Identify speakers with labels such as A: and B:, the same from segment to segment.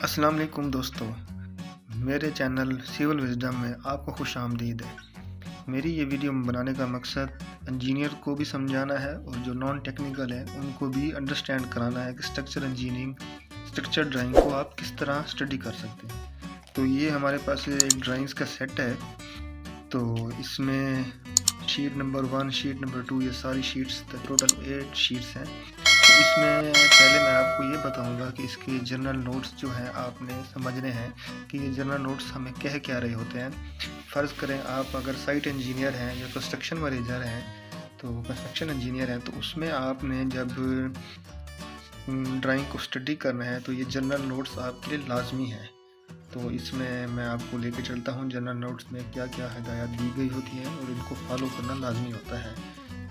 A: अस्सलाम वालेकुम दोस्तों, मेरे चैनल सिविल विज़डम में आपको खुश आमदीद है। मेरी ये वीडियो बनाने का मकसद इंजीनियर को भी समझाना है और जो नॉन टेक्निकल है उनको भी अंडरस्टैंड कराना है कि स्ट्रक्चर इंजीनियरिंग, स्ट्रक्चर ड्राइंग को आप किस तरह स्टडी कर सकते हैं। तो ये हमारे पास एक ड्राइंग्स का सेट है। तो इसमें शीट नंबर 1, शीट नंबर 2, ये सारी शीट्स टोटल 8 शीट्स हैं। तो इसमें पहले मैं आपको ये बताऊंगा कि इसके जनरल नोट्स जो हैं आपने समझने हैं कि ये जनरल नोट्स हमें कह क्या रहे होते हैं। फ़र्ज़ करें आप अगर साइट इंजीनियर हैं या कंस्ट्रक्शन मैनेजर हैं, तो कंस्ट्रक्शन इंजीनियर हैं, तो उसमें आपने जब ड्राइंग को स्टडी करना है तो ये जनरल नोट्स आपके लिए लाजमी है। तो इसमें मैं आपको लेके चलता हूँ जनरल नोट्स में क्या क्या हिदायत दी गई होती हैं और इनको फॉलो करना लाजमी होता है।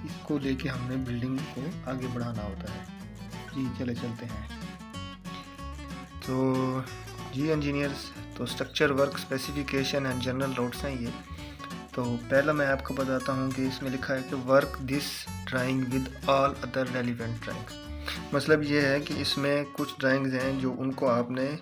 A: इसको लेके हमने बिल्डिंग को आगे बढ़ाना होता है। जी चले चलते हैं। तो जी इंजीनियर्स, तो structure work specification and general notes हैं ये। तो पहला मैं आपको बताता हूँ कि इसमें लिखा है कि work this drawing with all other relevant drawings. मतलब ये है कि इसमें कुछ ड्राइंग्स हैं जो उनको आपने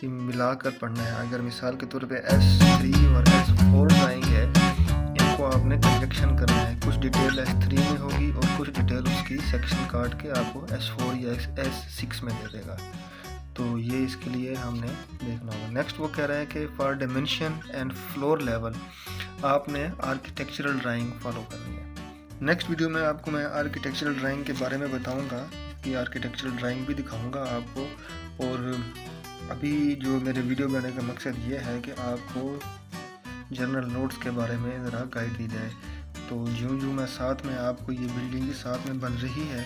A: मिलाकर पढ़ना है। अगर मिसाल के तौर पे S3 और S4 ड्राइंग है, इनको आपने कंजक्शन करना है। कुछ डिटेल S3 में होगी और कुछ डिटेल उसकी सेक्शन काट के आपको S4 या S6 में दे देगा। तो ये इसके लिए हमने देखना होगा। नेक्स्ट वो कह रहा है कि for dimension and floor level आपने आर्किटेक्चरल ड्राइंग फॉलो करनी है। नेक्स्ट वीडियो में आपको मैं आर्किटेक्चरल ड्राइंग के बारे में बताऊंगा कि आर्किटेक्चरल ड्राइंग भी दिखाऊंगा आपको। और अभी जो मेरे वीडियो बनाने का मकसद ये है कि आपको जनरल नोट्स के बारे में ज़रा गाइड दी जाए। तो यूँ मैं साथ में आपको ये बिल्डिंग भी साथ में बन रही है,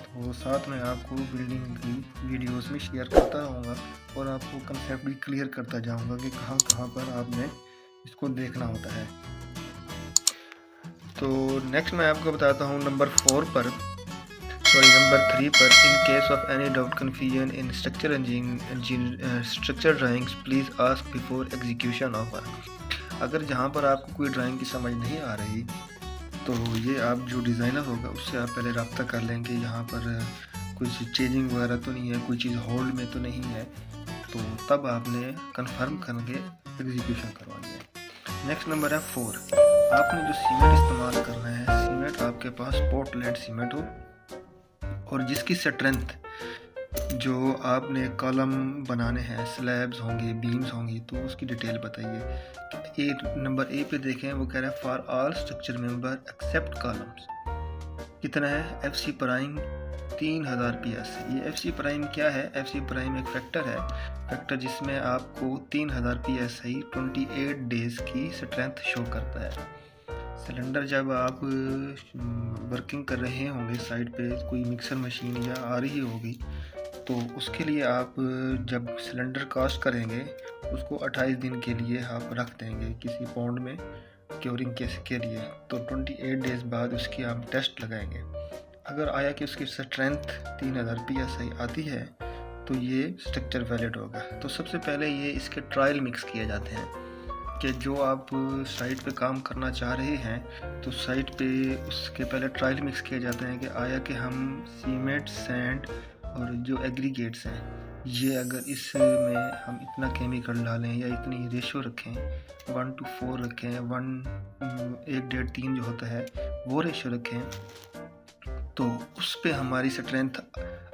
A: तो साथ में आपको बिल्डिंग की वीडियोस में शेयर करता रहूँगा और आपको कंसेप्ट भी क्लियर करता जाऊँगा कि कहाँ कहाँ पर आपने इसको देखना होता है। तो नेक्स्ट मैं आपको बताता हूँ नंबर 3 पर in case of any doubt confusion in structure drawings please ask before execution of work. अगर जहाँ पर आपको कोई ड्राइंग की समझ नहीं आ रही तो ये आप जो डिज़ाइनर होगा उससे आप पहले रब्ता कर लेंगे, यहाँ पर कुछ चेंजिंग वगैरह तो नहीं है, कोई चीज़ होल्ड में तो नहीं है, तो तब आपने कंफर्म करके एग्जीक्यूशन करवानी है। नेक्स्ट नंबर है 4। आपने जो सीमेंट इस्तेमाल करना है, सीमेंट आपके पास पोर्टलैंड सीमेंट हो और जिसकी स्ट्रेंथ जो आपने कॉलम बनाने हैं, स्लैब्स होंगे, बीम्स होंगी, तो उसकी डिटेल बताइए। नंबर ए पे देखें, वो कह रहा है for all structure member except columns. कितना है? FC prime 3000 PS। ये FC प्राइम क्या है? FC प्राइम एक फैक्टर है, फैक्टर जिसमें आपको 3000 PSI 28 डेज की स्ट्रेंथ शो करता है। सिलेंडर जब आप वर्किंग कर रहे होंगे साइड पे, कोई मिक्सर मशीन या आ रही होगी, तो उसके लिए आप जब सिलेंडर कास्ट करेंगे उसको 28 दिन के लिए आप रख देंगे किसी पॉन्ड में क्योरिंग के लिए। तो 28 डेज बाद उसकी आप टेस्ट लगाएंगे। अगर आया कि उसकी स्ट्रेंथ 3000 PSI आती है तो ये स्ट्रक्चर वैलिड होगा। तो सबसे पहले ये इसके ट्रायल मिक्स किए जाते हैं कि जो आप साइट पे काम करना चाह रहे हैं, तो साइट पे उसके पहले ट्रायल मिक्स किए जाते हैं कि आया कि हम सीमेंट, सैंड और जो एग्रीगेट्स हैं, ये अगर इसमें हम इतना केमिकल डालें या इतनी रेशो रखें, 1:4 रखें, 1:3 जो होता है वो रेशो रखें, तो उस पे हमारी स्ट्रेंथ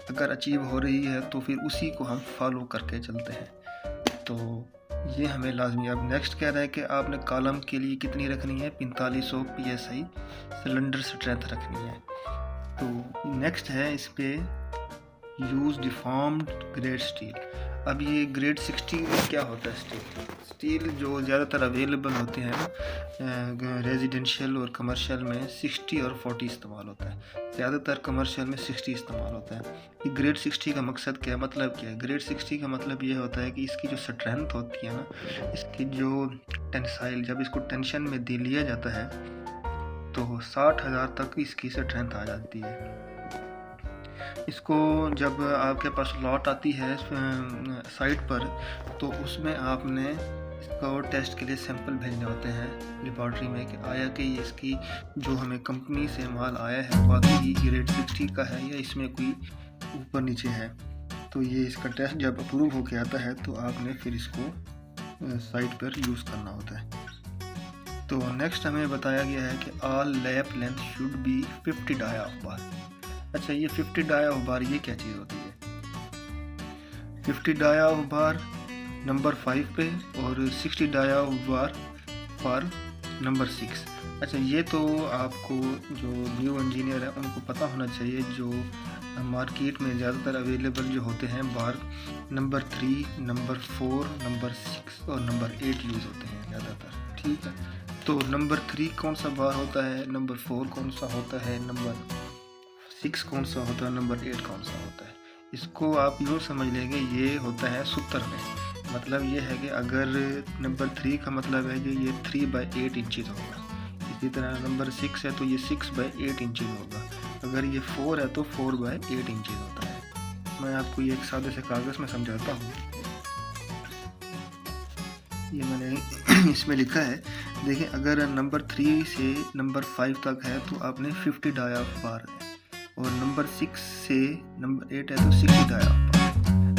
A: अगर अचीव हो रही है तो फिर उसी को हम फॉलो करके चलते हैं। तो ये हमें लाजमी। अब नेक्स्ट कह रहा है कि आपने कॉलम के लिए कितनी रखनी है? 4500 PSI सिलेंडर स्ट्रेंथ रखनी है। तो नेक्स्ट है इस पे यूज डिफॉर्म्ड ग्रेड स्टील। अब ये ग्रेड 60 में क्या होता है? स्टील जो ज़्यादातर अवेलेबल होते हैं रेजिडेंशियल और कमर्शियल में 60 और 40 इस्तेमाल होता है। ज़्यादातर कमर्शियल में 60 इस्तेमाल होता है। ये ग्रेड 60 का मकसद क्या है, मतलब क्या है? ग्रेड 60 का मतलब ये होता है कि इसकी जो स्ट्रेंथ होती है ना, इसकी जो टेंसाइल, जब इसको टेंशन में दे लिया जाता है तो 60,000 तक इसकी स्ट्रेंथ आ जाती है। इसको जब आपके पास लॉट आती है साइट पर, तो उसमें आपने इसको टेस्ट के लिए सैंपल भेजने होते हैं लेबॉर्ट्री में कि आया कि इसकी जो हमें कंपनी से माल आया है वाकई ही ग्रेड 60 का है या इसमें कोई ऊपर नीचे है। तो ये इसका टेस्ट जब अप्रूव होके आता है तो आपने फिर इसको साइट पर यूज़ करना होता है। तो नेक्स्ट हमें बताया गया है कि all lap length should be 50 dia of bar. अच्छा, ये 50 डाया ऑफ बार ये क्या चीज़ होती है? 50 डाया ऑफ बार नंबर 5 पे और 60 dia of bar for number 6। अच्छा, ये तो आपको जो न्यू इंजीनियर है उनको पता होना चाहिए। जो मार्केट में ज़्यादातर अवेलेबल जो होते हैं बार नंबर 3, नंबर 4, नंबर 6 और नंबर 8 यूज़ होते हैं ज़्यादातर, ठीक है। तो नंबर 3 कौन सा बार होता है, नंबर 4 कौन सा होता है, नंबर 6 कौन सा होता है, नंबर 8 कौन सा होता है। इसको आप यूँ समझ लेंगे ये होता है सूत्र में। मतलब ये है कि अगर नंबर 3 का मतलब है कि ये 3/8 इंचज़ होगा, इसी तरह नंबर 6 है तो ये 6/8 इंचज़ होगा, अगर ये 4 है तो 4/8 इंचज़ होता है। मैं आपको ये एक सादे से कागज़ में समझाता हूँ। ये मैंने इसमें लिखा है, देखिए अगर नंबर 3 से नंबर 5 तक है तो आपने 50 डाया ऑफ बार है, और नंबर 6 से नंबर 8 है तो 60 डाया ऑफ बार।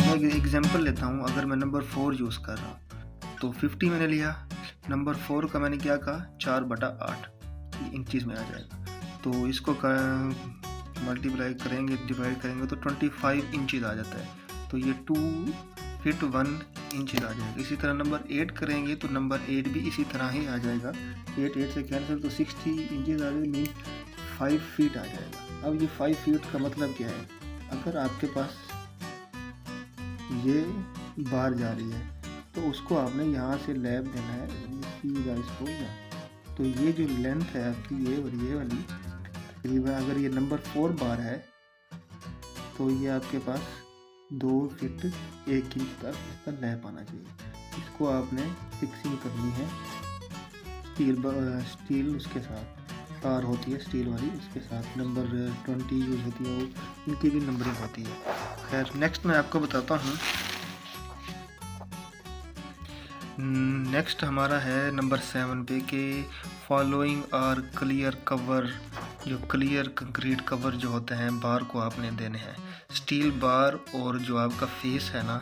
A: मैं एक एग्जांपल लेता हूँ, अगर मैं नंबर 4 यूज़ कर रहा हूँ तो 50 मैंने लिया, नंबर 4 का मैंने क्या कहा 4/8 इंचज़ में आ जाएगा, तो इसको मल्टीप्लाई करेंगे, डिवाइड करेंगे तो 25 इंचज़ आ जाता है, तो ये 2 फीट 1 इंचज़ आ जाएगा। इसी तरह नंबर 8 करेंगे तो नंबर 8 भी इसी तरह ही आ जाएगा, 8 से कैंसिल तो 60 इंचज़ आ जाएगा, मीन 5 फीट आ जाएगा। अब ये 5 फीट का मतलब क्या है, अगर आपके पास ये बार जा रही है तो उसको आपने यहाँ से लैब देना है सीधा इसको, तो ये जो लेंथ है आपकी ये और ये वाली तकरीबन, अगर ये नंबर 4 बार है तो ये आपके पास 2 फीट 1 इंच तक इसका लैप आना चाहिए। इसको आपने फिक्सिंग करनी है स्टील उसके साथ, तार होती है स्टील वाली, उसके साथ नंबर 20 यूज़ होती है, वो इनकी भी नंबरिंग होती है। खैर नेक्स्ट मैं आपको बताता हूँ। नेक्स्ट हमारा है नंबर 7 पे कि फॉलोइंग आर क्लियर कवर, जो क्लियर कंक्रीट कवर जो होते हैं बार को आपने देने हैं। स्टील बार और जो आपका फेस है ना,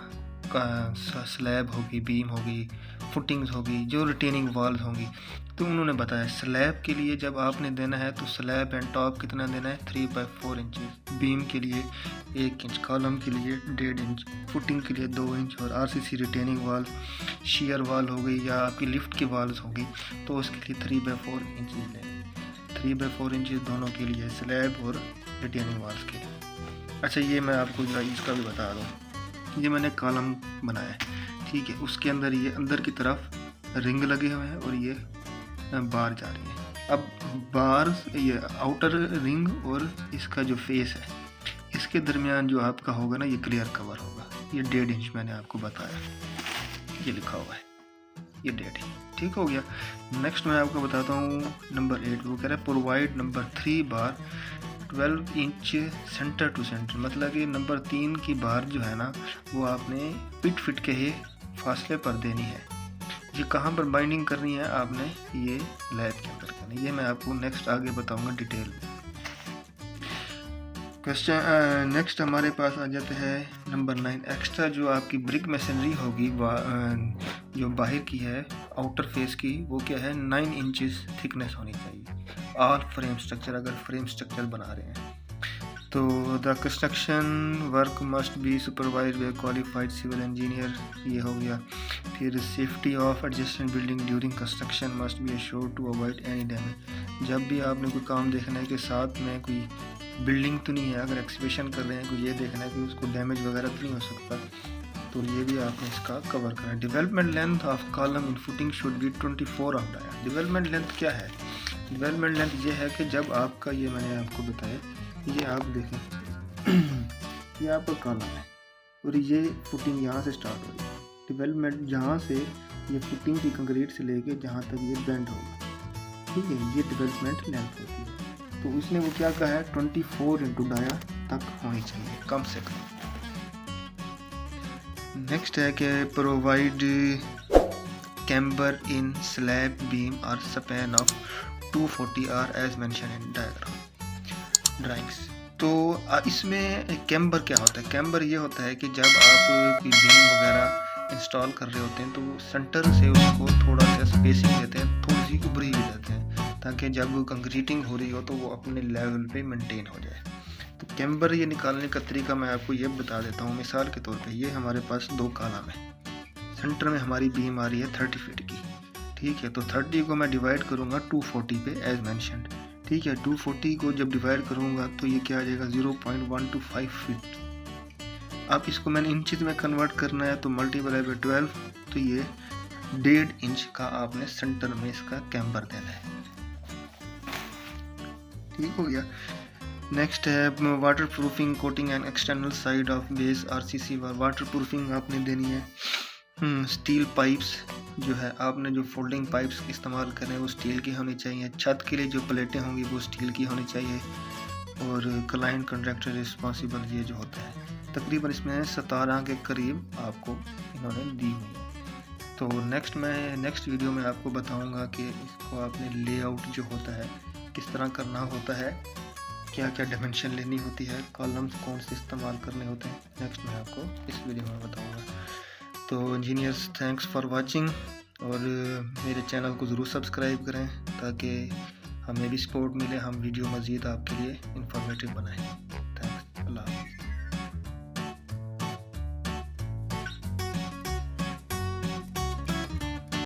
A: स्लैब होगी, बीम होगी, फुटिंग्स होगी, जो रिटेनिंग वॉल्स होंगी, तो उन्होंने बताया स्लैब के लिए जब आपने देना है तो स्लैब एंड टॉप कितना देना है 3/4 इंचज़, बीम के लिए 1 इंच, कॉलम के लिए 1.5 इंच, फुटिंग के लिए 2 इंच, और RCC retaining wall, share wall हो गई या आपकी लिफ्ट की वॉल्स होगी तो उसके लिए 3/4 इंचज़ लेंगे। 3/4 इंचज़ दोनों के लिए, स्लैब और रिटेनिंग वॉल्स के लिए। अच्छा, ये मैं आपको इसका भी बता दूँ, ये मैंने कॉलम बनाया है, ठीक है, उसके अंदर ये अंदर की तरफ रिंग लगे हुए हैं और ये बार जा रही है। अब बार ये आउटर रिंग और इसका जो फेस है इसके दरमियान जो आपका होगा ना ये क्लियर कवर होगा, ये 1.5 इंच मैंने आपको बताया, ये लिखा हुआ है, ये 1.5 इंच, ठीक हो गया। नेक्स्ट मैं आपको बताता हूँ नंबर 8, वो कह रहा है provide number 3 bar 12 inch center to center, मतलब कि नंबर 3 की बार जो है ना वो आपने फिट के ही फासले पर देनी है। ये कहाँ पर बाइंडिंग करनी है आपने, ये लैब के अंदर करनी, ये मैं आपको नेक्स्ट आगे बताऊंगा डिटेल में। क्वेश्चन नेक्स्ट हमारे पास आ जाते हैं नंबर 9, एक्स्ट्रा जो आपकी ब्रिक मशीनरी होगी जो बाहर की है आउटर फेस की, वो क्या है 9 इंचेस थिकनेस होनी चाहिए। ऑल फ्रेम स्ट्रक्चर, अगर फ्रेम स्ट्रक्चर बना रहे हैं तो the construction work must be supervise by qualified civil engineer, ये हो गया। फिर safety of adjacent building during construction must be assured to avoid any damage, जब भी आपने कोई काम देखना है कि साथ में कोई बिल्डिंग तो नहीं है, अगर एक्सपेशन कर रहे हैं कोई ये देखना है कि उसको डैमेज वगैरह तो नहीं हो सकता, तो ये भी आपने इसका कवर करना है। Development length of column in footing should be 24 of dia. Development length क्या है, डेवलपमेंट लेंथ ये है कि जब आपका, ये मैंने आपको बताया, ये आप देखें ये आपका कॉलम है और ये फुटिंग यहाँ से स्टार्ट हो रही है, डेवलपमेंट जहाँ से ये फुटिंग की कंक्रीट से लेके जहाँ तक ये बेंड होगा, ठीक है, ये डेवलपमेंट लेंथ होती है। तो उसने वो क्या कहा है 24 इंटू डाया तक होनी चाहिए कम से कम। नेक्स्ट है कि provide camber in slab beam और span of 240 are as mentioned in diagram drawings. तो इसमें कैम्बर क्या होता है? कैम्बर ये होता है कि जब आप कोई बीम वगैरह इंस्टॉल कर रहे होते हैं तो सेंटर से उसको थोड़ा सा स्पेसिंग देते हैं, थोड़ी सी उभरी हुई देते हैं, ताकि जब कंक्रीटिंग हो रही हो तो वो अपने लेवल पे मेंटेन हो जाए। तो कैम्बर ये निकालने का तरीका मैं आपको ये बता देता हूँ। मिसाल के तौर पे ये हमारे पास 2 कॉलम है, सेंटर में हमारी बीम आ रही है 30 फीट की, ठीक है। तो 30 को मैं डिवाइड करूँगा 240 पे एज मैंशनड, ठीक है। 240 को जब डिवाइड करूँगा तो ये क्या आ जाएगा 0.125 फीट। अब इसको मैंने इंचज़ में कन्वर्ट करना है तो मल्टीप्लाई बाय 12, तो ये 1.5 इंच का आपने सेंटर में इसका कैम्बर देना है, ठीक हो गया। नेक्स्ट है water proofing coating and external side of base RCC bar. Water proofing आपने देनी है। स्टील पाइप्स जो है, आपने जो फोल्डिंग पाइप्स इस्तेमाल करें वो स्टील की होनी चाहिए। छत के लिए जो प्लेटें होंगी वो स्टील की होनी चाहिए। और क्लाइंट कॉन्ट्रैक्टर रिस्पॉन्सिबल ये जो होता है, तकरीबन इसमें 17 के करीब आपको इन्होंने दी हुई है। तो नेक्स्ट वीडियो में आपको बताऊंगा कि इसको आपने लेआउट जो होता है किस तरह करना होता है, क्या क्या डायमेंशन लेनी होती है, कॉलम्स कौन से इस्तेमाल करने होते हैं, नेक्स्ट मैं आपको इस वीडियो में बताऊंगा। तो इंजीनियर्स, थैंक्स फॉर वाचिंग, और मेरे चैनल को ज़रूर सब्सक्राइब करें ताकि हमें भी सपोर्ट मिले, हम वीडियो मज़ीद आपके लिए इंफॉर्मेटिव बनाएं। थैंक्स, अल्लाह।